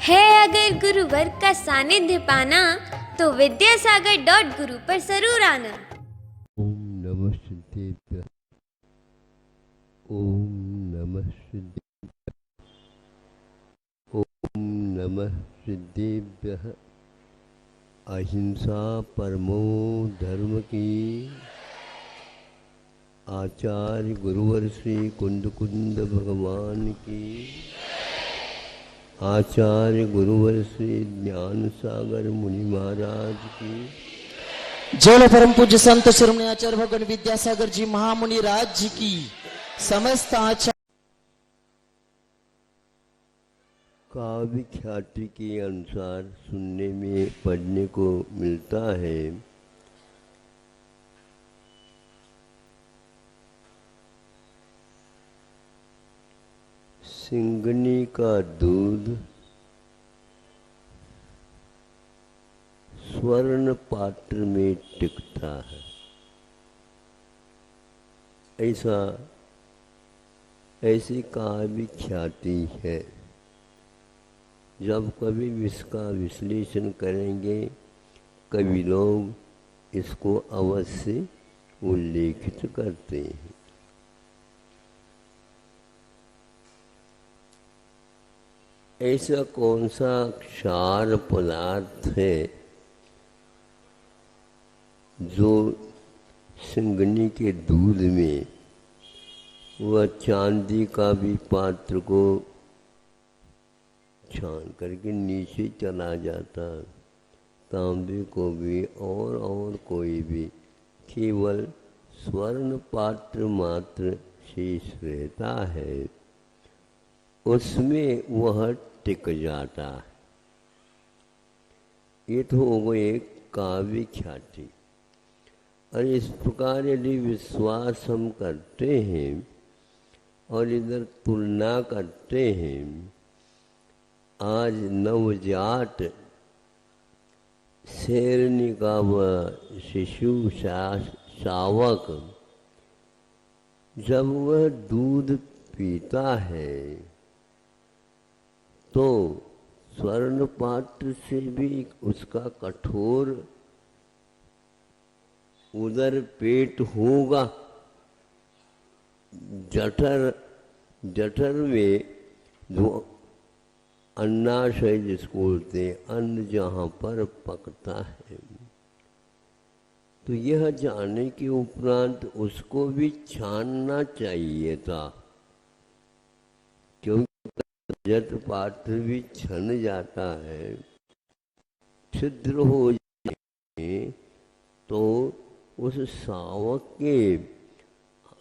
है अगर गुरुवर का सानिध्य पाना तो विद्यासागर.गुरु पर जरूर आना। ओम नमः सिद्धेभ्यः। ओम नमः सिद्धेभ्यः। ओम नमः सिद्धेभ्यः। अहिंसा परमो धर्म की। आचार्य गुरुवर श्री कुंद कुंद भगवान की। आचार्य गुरुवर श्री ज्ञान सागर मुनि महाराज की। जय परम पूज्य संत शिरोमणि आचार्य भगवान विद्यासागर जी महामुनि राज जी की। समस्त आचार्य काव्य ख्याति के अनुसार सुनने में पढ़ने को मिलता है। सिंगनी का दूध स्वर्ण पात्र में टिकता है। ऐसी काव्य ख्याति है। जब कभी इसका विश्लेषण करेंगे कवि लोग इसको अवश्य उल्लेखित करते हैं। ऐसा कौन सा क्षार पदार्थ है जो सिंगनी के दूध में वह चांदी का भी पात्र को छान करके नीचे चला जाता, तांबे को भी और कोई भी, केवल स्वर्ण पात्र मात्र शेष रहता है, उसमें वह टिक जाता है। ये तो हो गई एक काव्य ख्याति। और इस प्रकार यदि विश्वास हम करते हैं और इधर तुलना करते हैं, आज नवजात शेरनी का वह शिशु शावक जब वह दूध पीता है तो स्वर्ण पात्र से भी उसका कठोर उदर पेट होगा। जठर में जो अन्नाशय जिसको बोलते हैं, अन्न जहाँ पर पकता है, तो यह जानने के उपरांत उसको भी छानना चाहिए था, क्योंकि जट पात्र भी छन जाता है, छिद्र हो जाए तो उस शावक के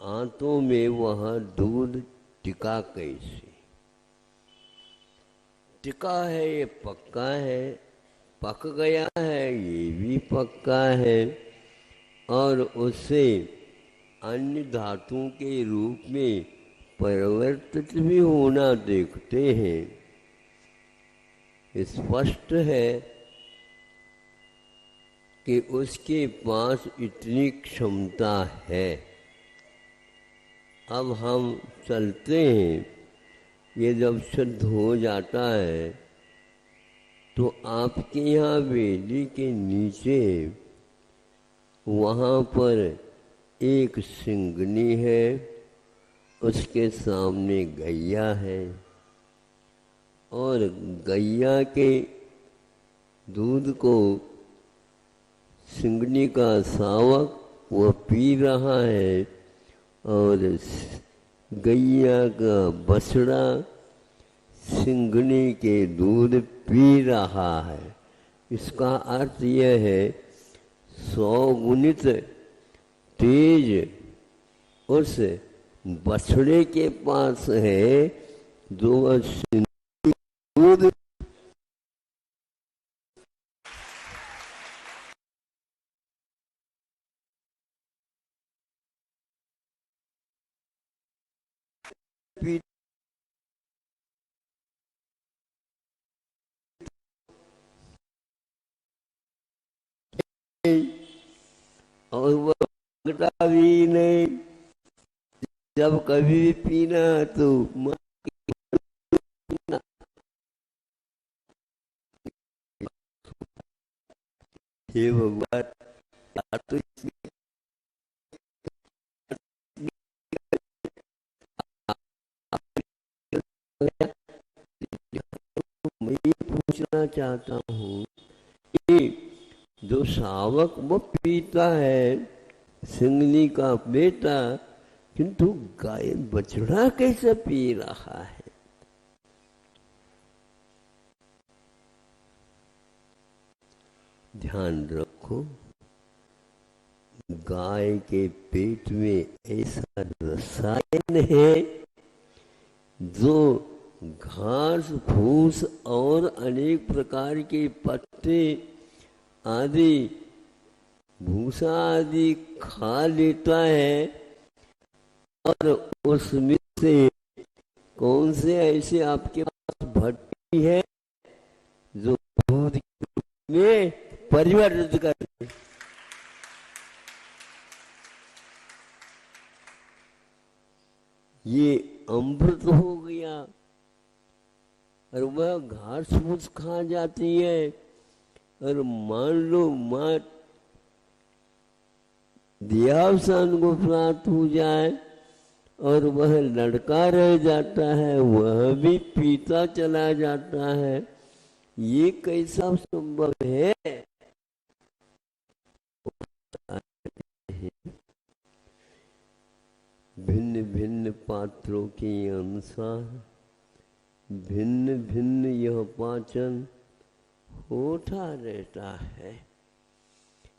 हाथों में वह दूध टिका कैसे? टिका है ये पक्का है, पक गया है ये भी पक्का है, और उससे अन्य धातुओं के रूप में परिवर्तित भी होना देखते हैं। स्पष्ट है कि उसके पास इतनी क्षमता है। अब हम चलते हैं, ये जब शुद्ध हो जाता है तो आपके यहाँ वेदी के नीचे वहाँ पर एक सिंगनी है, उसके सामने गैया है, और गैया के दूध को सिंगनी का शावक वह पी रहा है, और गैया का बछड़ा सिंगनी के दूध पी रहा है। इसका अर्थ यह है 100 गुणित तेज उस बछड़े के पास है जो वह दूध पी और वह मांगता भी नहीं। जब कभी भी पीना तो हे भगवान, या तो इसमें मैं ये पूछना चाहता हूँ कि जो शावक वो पीता है, सिंगनी का बेटा, किंतु गाय बछड़ा कैसे पी रहा है? ध्यान रखो, गाय के पेट में ऐसा रसायन है जो घास फूस और अनेक प्रकार के पत्ते आदि भूसा आदि खा लेता है, और उसमें से कौन से ऐसे आपके पास भट्टी है जो दूध में परिवर्तित करते? ये अमृत हो गया, और वह घास फूस खा जाती है, और मान लो मां देहावसान को प्राप्त हो जाए और वह लड़का रह जाता है, वह भी पीता चला जाता है, ये कैसा संभव है? भिन्न भिन्न पात्रों के अनुसार भिन्न भिन्न यह पाचन होता रहता है।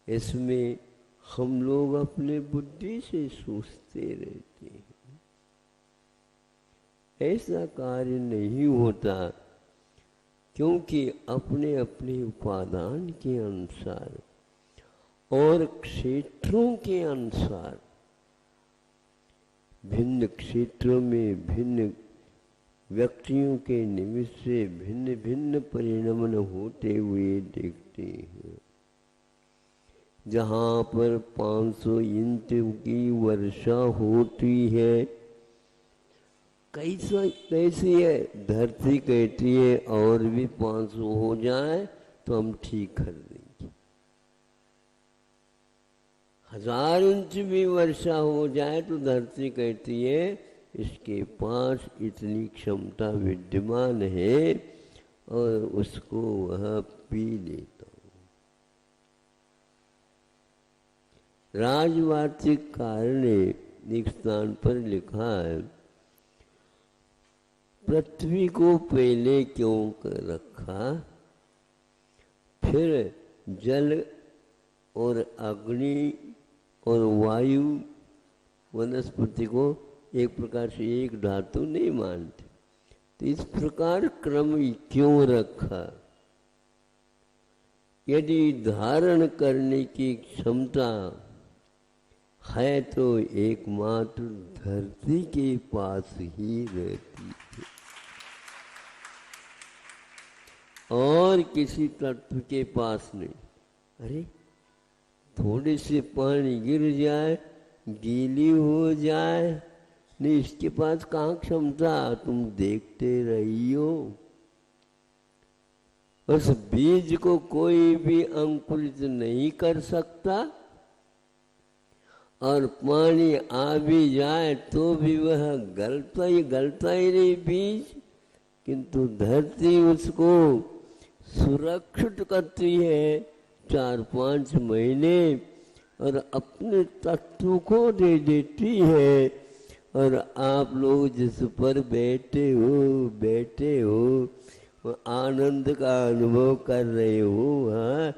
इसमें हम लोग अपने बुद्धि से सोचते रहते हैं, ऐसा कार्य नहीं होता, क्योंकि अपने अपने उपादान के अनुसार और क्षेत्रों के अनुसार भिन्न क्षेत्रों में भिन्न व्यक्तियों के निमित्त से भिन्न भिन्न परिणमन होते हुए देखते हैं। जहाँ पर 500 इंच की वर्षा होती है, कैसी है? धरती कहती है और भी 500 हो जाए तो हम ठीक कर देंगे। 1000 इंच भी वर्षा हो जाए तो धरती कहती है इसके पास इतनी क्षमता विद्यमान है और उसको वह पी लेता हूँ। राजवार्तिककार ने एक स्थान पर लिखा है, पृथ्वी को पहले क्यों कर रखा, फिर जल और अग्नि और वायु वनस्पति को एक प्रकार से एक धातु नहीं मानते, तो इस प्रकार क्रम क्यों रखा? यदि धारण करने की क्षमता है तो एकमात्र धरती के पास ही रहती है और किसी तत्व के पास नहीं। अरे थोड़े से पानी गिर जाए, गीली हो जाए, नहीं इसके पास कहाँ क्षमता, तुम देखते रही हो। उस बीज को कोई भी अंकुरित नहीं कर सकता, और पानी आ भी जाए तो भी वह गलता ही नहीं बीज, किंतु धरती उसको सुरक्षित करती है 4-5 महीने और अपने तत्व को दे देती है। और आप लोग जिस पर बैठे हो वो आनंद का अनुभव कर रहे हो। हाँ,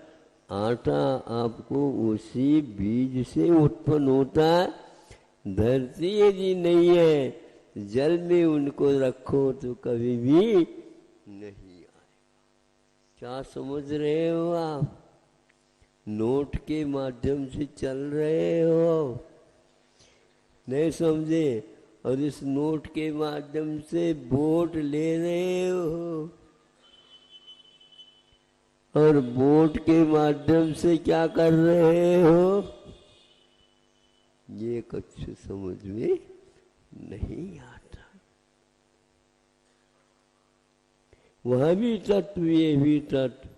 आटा आपको उसी बीज से उत्पन्न होता है। धरती यदि नहीं है, जल में उनको रखो तो कभी भी नहीं आए। क्या समझ रहे हो आप? नोट के माध्यम से चल रहे हो, नहीं समझे? और इस नोट के माध्यम से वोट ले रहे हो, और वोट के माध्यम से क्या कर रहे हो, ये कुछ समझ में नहीं आता। वह भी तत्व, ये भी तत्व,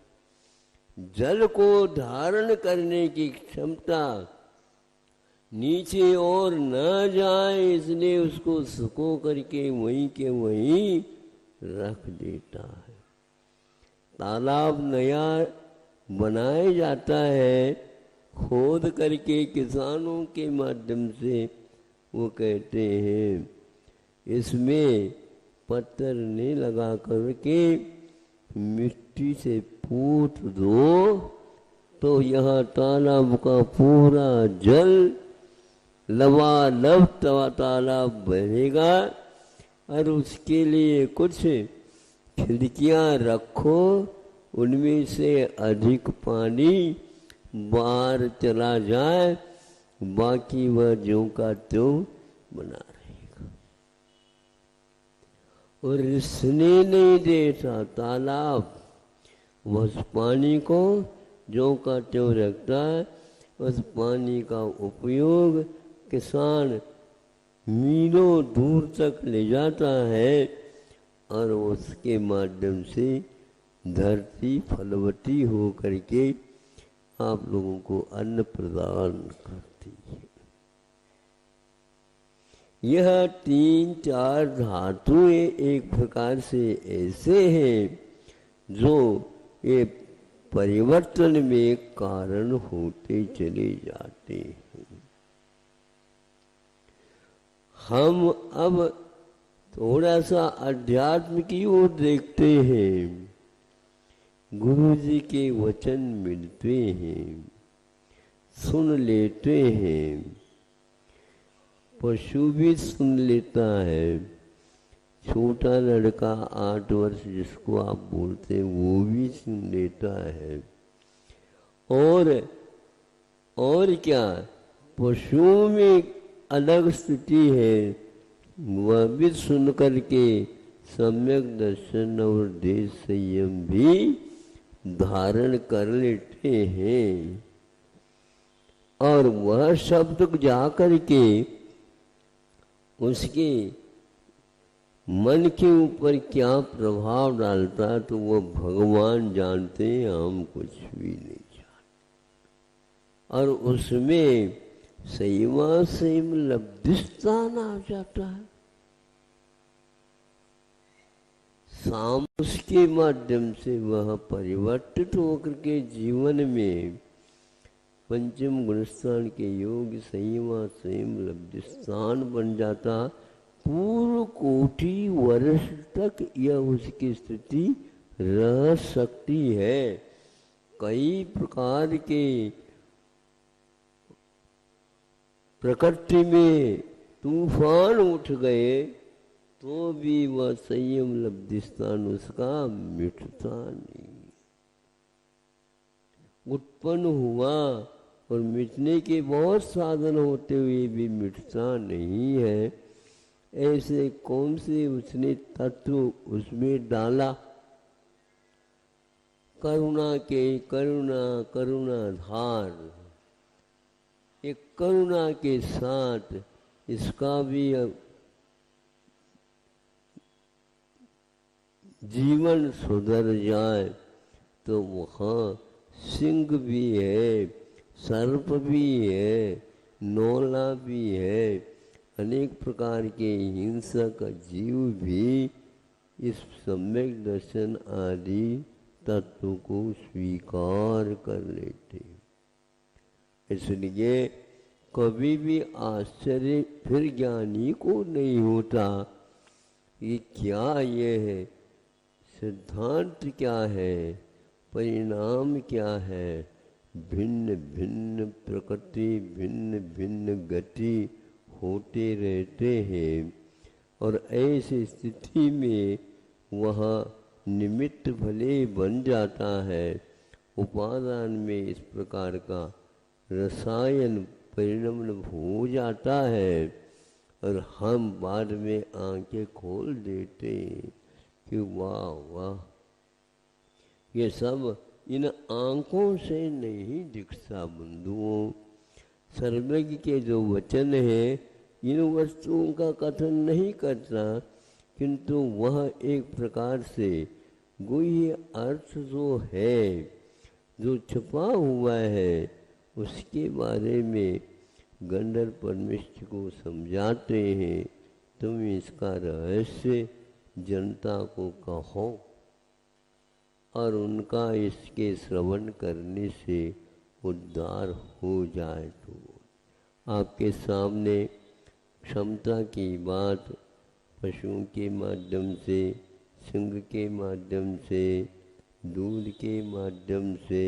जल को धारण करने की क्षमता नीचे और न जाए, इसलिए उसको सुखो करके वहीं के वहीं रख देता है। तालाब नया बनाया जाता है, खोद करके किसानों के माध्यम से। वो कहते हैं इसमें पत्थर नहीं लगा करके मिट्टी से पूछ दो तो यहाँ तालाब का पूरा जल लबालब तालाब बनेगा। और उसके लिए कुछ खिड़कियाँ रखो, उनमें से अधिक पानी बाहर चला जाए, बाकी वह ज्यों का त्यों बना रहेगा। और इसने नहीं देता तालाब उस पानी को ज्यों का त्यों रखता है। उस पानी का उपयोग किसान मीलों दूर तक ले जाता है और उसके माध्यम से धरती फलवती हो करके आप लोगों को अन्न प्रदान करती है। यह 3-4 धातुएं एक प्रकार से ऐसे हैं जो ये परिवर्तन में कारण होते चले जाते हैं। हम अब थोड़ा सा अध्यात्म की ओर देखते हैं। गुरु जी के वचन मिलते हैं, सुन लेते हैं। पशु भी सुन लेता है, छोटा लड़का 8 वर्ष जिसको आप बोलते हैं वो भी सुन लेता है। और क्या पशुओं में अलग स्थिति है, वह भी सुन करके सम्यक दर्शन और देश संयम भी धारण कर लेते हैं। और वह शब्द जा करके उसके मन के ऊपर क्या प्रभाव डालता है तो वो भगवान जानते हैं, हम कुछ भी नहीं जानते। और उसमें संयमा संयम लब्धि स्थान आ जाता है। सामस के माध्यम से वह परिवर्तित होकर के जीवन में पंचम गुणस्थान के योग संयमा संयम लब्धि स्थान बन जाता। पूर्व कोटि वर्ष तक यह उसकी स्थिति रह सकती है। कई प्रकार के प्रकृति में तूफान उठ गए तो भी वह संयम लब्धि स्थान उसका मिटता नहीं। उत्पन्न हुआ और मिटने के बहुत साधन होते हुए भी मिटता नहीं है। ऐसे कौन से उसने तत्व उसमें डाला? करुणा धार, एक करुणा के साथ इसका भी जीवन सुधर जाए तो वहाँ सिंह भी है, सर्प भी है, नौला भी है, अनेक प्रकार के हिंसक जीव भी इस सम्यक दर्शन आदि तत्व को स्वीकार कर लेते। इसलिए कभी भी आश्चर्य फिर ज्ञानी को नहीं होता कि क्या ये है, सिद्धांत क्या है, परिणाम क्या है। भिन्न भिन्न प्रकृति, भिन्न भिन्न गति होते रहते हैं और ऐसी स्थिति में वह निमित्त भले बन जाता है। उपादान में इस प्रकार का रसायन परिणमन हो जाता है और हम बाद में आंखें खोल देते हैं कि वाह वाह, ये सब इन आंखों से नहीं दिखता। बंधुओं, सर्वज्ञ के जो वचन है इन वस्तुओं का कथन नहीं करता, किंतु वह एक प्रकार से गुह्य अर्थ जो है जो छुपा हुआ है उसके बारे में गंधर्व परमेश्वर को समझाते हैं, तुम इसका रहस्य जनता को कहो और उनका इसके श्रवण करने से उद्धार हो जाए। तो आपके सामने क्षमता की बात पशुओं के माध्यम से, सिंह के माध्यम से, दूध के माध्यम से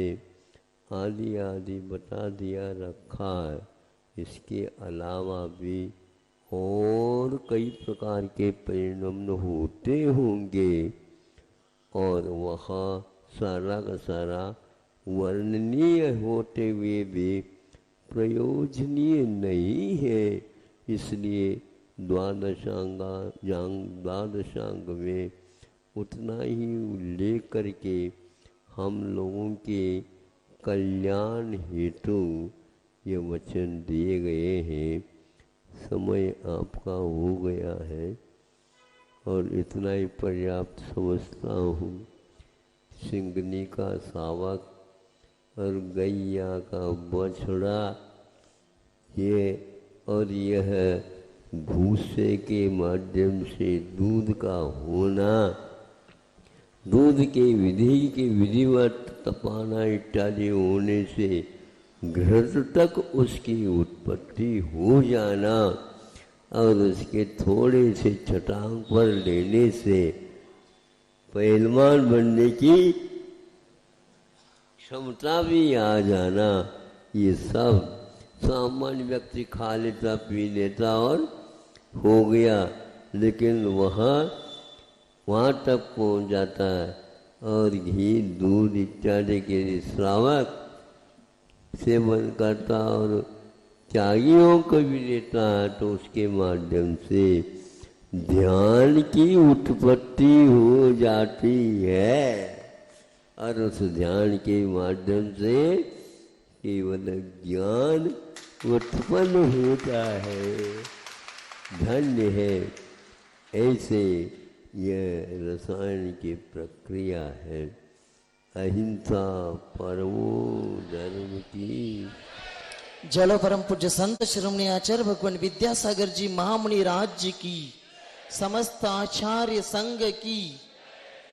आदि आदि बता दिया रखा है। इसके अलावा भी और कई प्रकार के परिणाम होते होंगे और वह सारा का सारा वर्णनीय होते हुए भी प्रयोजनीय नहीं है। इसलिए द्वादशांग में उतना ही उल्लेख करके हम लोगों के कल्याण हेतु ये वचन दिए गए हैं। समय आपका हो गया है और इतना ही पर्याप्त समझता हूँ। सिंगनी का शावक और गैया का बछड़ा ये और यह भूसे के माध्यम से दूध का होना, दूध के विधिवत तपाना इत्यादि होने से घृत तक उसकी उत्पत्ति हो जाना और उसके थोड़े से छटांग पर लेने से पहलवान बनने की क्षमता भी आ जाना, ये सब सामान्य व्यक्ति खा लेता, पी लेता और हो गया। लेकिन वहाँ तक पहुँच जाता है और घी दूध इत्यादि के श्रावक सेवन करता और त्यागियों को भी लेता है, तो उसके माध्यम से ध्यान की उत्पत्ति हो जाती है और उस ध्यान के माध्यम से केवल ज्ञान उत्पन्न होता है। धन्य है, ऐसे यह रसायन की प्रक्रिया है। अहिंसा परमो धर्म की। जलो परम पूज्य संत शिरोमणि आचार्य भगवान विद्यासागर जी महामुनि राज्य की, समस्त आचार्य संघ की